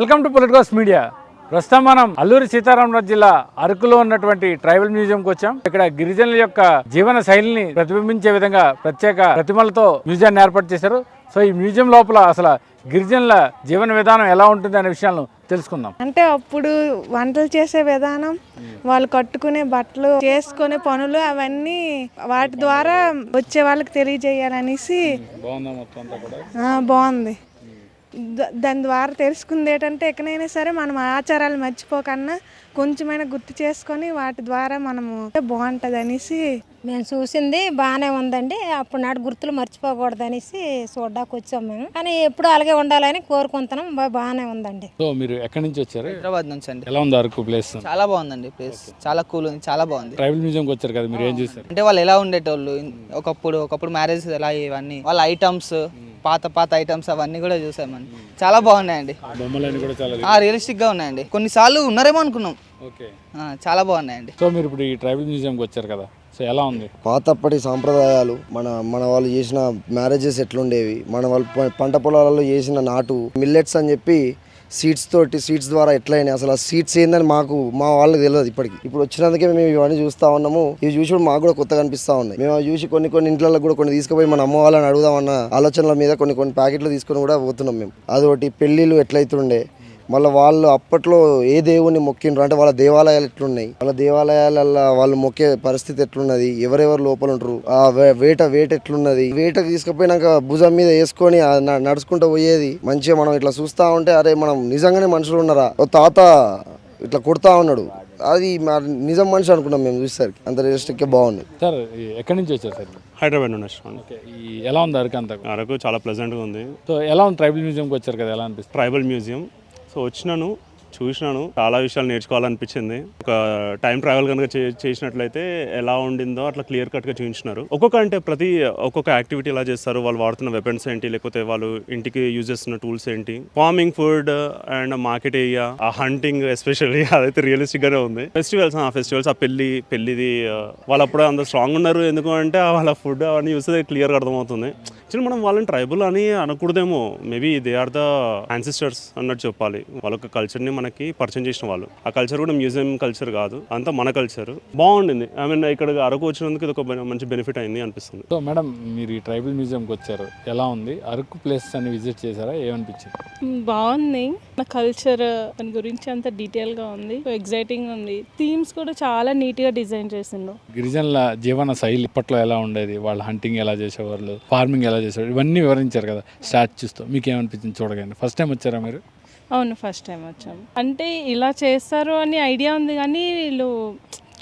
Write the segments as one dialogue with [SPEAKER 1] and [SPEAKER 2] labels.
[SPEAKER 1] Welcome to Politicos media. ప్రస్తుతం మనం అల్లూరి సీతారామరాజు జిల్లా అరకులో ఉన్నటువంటి ట్రైబల్ మ్యూజియంకి వచ్చాం. ఇక్కడ గిరిజనుల యొక్క జీవన శైలిని ప్రతిబింబించే విధంగా ప్రత్యేక ప్రతిమలతో మ్యూజియాన్ని ఏర్పాటు చేశారు. సో ఈ మ్యూజియం లోపల అసలు గిరిజనుల జీవన విధానం ఎలా ఉంటుంది అనే విషయాలను తెలుసుకుందాం.
[SPEAKER 2] అంటే అప్పుడు వంటలు చేసే విధానం, వాళ్ళు కట్టుకునే బట్టలు, చేసుకునే పనులు, అవన్నీ వాటి ద్వారా వచ్చే వాళ్ళకి తెలియజేయాలనేసి బాగుంది. దాని ద్వారా తెలుసుకుంది ఏంటంటే ఎక్కడైనా సరే మనం ఆచారాలు మర్చిపోకన్నా కొంచెమైనా గుర్తు చేసుకొని వాటి ద్వారా మనము బాగుంటుంది అనేసి
[SPEAKER 3] మేము చూసింది బాగానే ఉందండి. అప్పుడు నాటి గుర్తులు మర్చిపోకూడదు అనేసి చూడడానికి వచ్చాం మేము. కానీ ఎప్పుడు అలాగే ఉండాలని కోరుకుంటున్నాం. బాగానే ఉందండి.
[SPEAKER 1] సో మీరు ఎక్కడి నుంచి వచ్చారు?
[SPEAKER 4] హైదరాబాద్ నుంచి అండి.
[SPEAKER 1] ఎలా ఉంది అరకు ప్లేస్? చాలా
[SPEAKER 4] బాగుందండి ప్లేస్, చాలా కూల్ ఉంది, చాలా బాగుంది.
[SPEAKER 1] ట్రైబల్ మ్యూజియంకి వచ్చారు కదా, మీరు ఏం చూసారు?
[SPEAKER 4] అంటే వాళ్ళు ఎలా ఉండేటోళ్ళు ఒకప్పుడు మ్యారేజ్ ఎలా, ఇవన్నీ వాళ్ళ ఐటమ్స్, పాత ఐటమ్స్ అవన్నీ కూడా చూసామండి. చాలా బాగున్నాయండి.
[SPEAKER 1] బొమ్మలన్నీ కూడా చాలా
[SPEAKER 4] రియలిస్టిక్ గా ఉన్నాయండి. కొన్నిసార్లు ఉన్నారేమో అనుకున్నాం. చాలా బాగున్నాయండి.
[SPEAKER 1] సో మీరు ఇప్పుడు ఈ ట్రైబల్ మ్యూజియంకి వచ్చారు కదా, సో ఎలా ఉంది?
[SPEAKER 5] పాతప్పటి సాంప్రదాయాలు, మన వాళ్ళు చేసిన మ్యారేజెస్ ఎట్లుండేవి, మన వాళ్ళు పంట పొలాలలో చేసిన నాటు మిల్లెట్స్ అని చెప్పి సీడ్స్ ద్వారా ఎట్లయినాయి, అసలు ఆ సీడ్స్ ఏందని మా వాళ్ళకి తెలియదు ఇప్పటికి. ఇప్పుడు వచ్చినందుకే మేము ఇవన్నీ చూస్తూ ఉన్నాము. ఇవి చూసి మాకు కూడా కొత్తగా అనిపిస్తూ ఉన్నాయి. మేము చూసి కొన్ని ఇంట్లో కూడా కొన్ని తీసుకుపోయి మన అమ్మ వాళ్ళని అడుగుదామన్న ఆలోచనల మీద కొన్ని ప్యాకెట్లు తీసుకొని కూడా పోతున్నాం మేము. అదొకటి పెళ్ళిళ్ళు ఎట్లయితుండే, మళ్ళీ వాళ్ళు అప్పట్లో ఏ దేవుని మొక్కిండ్రు అంటే వాళ్ళ దేవాలయాలు ఎట్లున్నాయి, వాళ్ళ దేవాలయాలలో వాళ్ళు మొక్కే పరిస్థితి ఎట్లున్నది, ఎవరెవరు లోపల ఉంటారు, ఆ వేట ఎట్లున్నది, వేటకు తీసుకుపోయినాక భుజం మీద వేసుకొని నడుచుకుంటూ పోయేది మంచిగా. మనం ఇట్లా చూస్తూ ఉంటే అరే మనం నిజంగానే మనుషులు ఉన్నారా, ఓ తాత ఇట్లా కొడతా ఉన్నాడు, అది నిజం మనిషి అనుకున్నాం మేము చూసేసరికి. అంత రియలిస్టిక్ బాగుంది.
[SPEAKER 1] సార్ ఎక్కడి నుంచి వచ్చారు సార్?
[SPEAKER 6] హైదరాబాద్ నుండి వచ్చాను.
[SPEAKER 1] ఎలా ఉంది అరకు? అంతా
[SPEAKER 6] అరకు చాలా ప్లెజెంట్గా ఉంది.
[SPEAKER 1] సో ఎలా ఉంది? ట్రైబల్ మ్యూజియంకి వచ్చారు కదా, ఎలా అనిపిస్తుంది?
[SPEAKER 6] ట్రైబల్ మ్యూజియం సో వచ్చినాను, చూసినాను, చాలా విషయాలు నేర్చుకోవాలనిపించింది. ఒక టైం ట్రావెల్ కనుక చేసినట్లయితే ఎలా ఉండిందో అట్లా క్లియర్ కట్గా చూపించినారు. ఒక్కొక్క యాక్టివిటీ ఎలా చేస్తారు, వాళ్ళు వాడుతున్న వెపన్స్ ఏంటి, లేకపోతే వాళ్ళు ఇంటికి యూజ్ చేస్తున్న టూల్స్ ఏంటి, farming, food and market area, ఆ హంటింగ్ ఎస్పెషల్లీ అదైతే రియలిస్టిక్ గానే ఉంది. ఫెస్టివల్స్ ఆ పెళ్లిది వాళ్ళు అప్పుడు అంత స్ట్రాంగ్ ఉన్నారు. ఎందుకు అంటే వాళ్ళ ఫుడ్ అవన్నీ చూస్తే క్లియర్గా అర్థమవుతుంది. యాక్చువల్లీ మనం వాళ్ళని ట్రైబల్ అని అనకూడదేమో, maybe they are the ancestors అన్నట్టు చెప్పాలి. వాళ్ళొక కల్చర్ని మనకి పరిచయం చేసిన వాళ్ళు. ఆ కల్చర్ కూడా మ్యూజియం కల్చర్ కాదు, అంతా మన కల్చర్. బాగుండింది. ఐ మీన్ ఇక్కడ అరకు వచ్చినందుకు ఇది ఒక మంచి బెనిఫిట్ అయింది అనిపిస్తుంది.
[SPEAKER 1] సో మేడం, మీరు ఈ ట్రైబల్ మ్యూజియంకి వచ్చారు, ఎలా ఉంది? అరకు ప్లేస్ అని విజిట్ చేశారా, ఏమనిపించింది?
[SPEAKER 7] బాగుంది. మన కల్చర్ దాని గురించి అంత డీటెయిల్గా ఉంది, ఎగ్జైటింగ్ ఉంది. థీమ్స్ కూడా చాలా నీట్గా డిజైన్ చేసిండు.
[SPEAKER 1] గిరిజనుల జీవన శైలి ఇప్పట్లో ఎలా ఉండేది, వాళ్ళు హంటింగ్ ఎలా చేసేవాళ్ళు, ఫార్మింగ్ ఎలా చేసేవాళ్ళు, ఇవన్నీ వివరించారు కదా స్టాచ్యూస్తో. మీకు ఏమనిపించింది చూడగానే? ఫస్ట్ టైం వచ్చారా మీరు?
[SPEAKER 7] అవును, ఫస్ట్ టైం వచ్చాము. అంటే ఇలా చేస్తారు అని ఐడియా ఉంది కానీ వీళ్ళు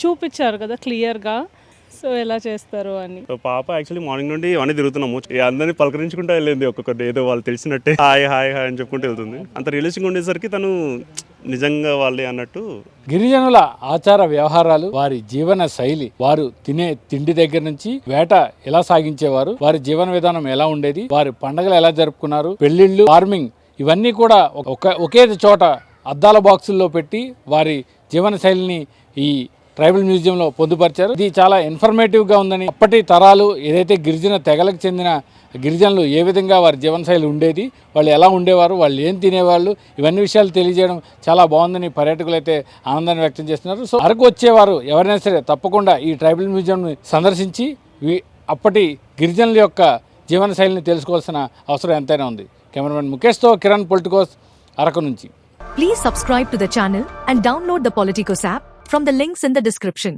[SPEAKER 7] చూపించారు కదా క్లియర్గా, సో ఎలా చేస్తారు అని.
[SPEAKER 6] పాప యాక్చువల్లీ మార్నింగ్ నుండి అవన్నీ తిరుగుతున్నాము, అందరినీ పలకరించుకుంటూ వెళ్ళింది. ఒక్కొక్కటి ఏదో వాళ్ళు తెలిసినట్టే హాయ్ హాయ్ హాయ్ అని చెప్పుకుంటూ వెళ్తుంది. అంత రియలిస్టిక్ ఉండేసరికి తను నిజంగా వాళ్ళే అన్నట్టు.
[SPEAKER 1] గిరిజనుల ఆచార వ్యవహారాలు, వారి జీవన శైలి, వారు తినే తిండి దగ్గర నుంచి వేట ఎలా సాగించేవారు, వారి జీవన విధానం ఎలా ఉండేది, వారి పండుగలు ఎలా జరుపుకున్నారు, పెళ్లిళ్ళు, ఫార్మింగ్, ఇవన్నీ కూడా ఒకే చోట అద్దాల బాక్సుల్లో పెట్టి వారి జీవన శైలిని ఈ ట్రైబల్ మ్యూజియంలో పొందుపరిచారు. ఇది చాలా ఇన్ఫర్మేటివ్గా ఉందని, అప్పటి తరాలు ఏదైతే గిరిజన తెగలకు చెందిన గిరిజనులు ఏ విధంగా వారి జీవనశైలి ఉండేది, వాళ్ళు ఎలా ఉండేవారు, వాళ్ళు ఏం తినేవాళ్ళు, ఇవన్నీ విషయాలు తెలియజేయడం చాలా బాగుందని పర్యాటకులు అయితే ఆనందాన్ని వ్యక్తం చేస్తున్నారు. సో అరకు వచ్చేవారు ఎవరైనా సరే తప్పకుండా ఈ ట్రైబల్ మ్యూజియంని సందర్శించి అప్పటి గిరిజనుల యొక్క జీవనశైలిని తెలుసుకోవాల్సిన అవసరం ఎంతైనా ఉంది. కెమెరామెన్ ముఖేష్తో కిరణ్, పొలిటికోస్, అరకు నుంచి.
[SPEAKER 8] Please subscribe to the channel and download the Politicos app from the links in the description.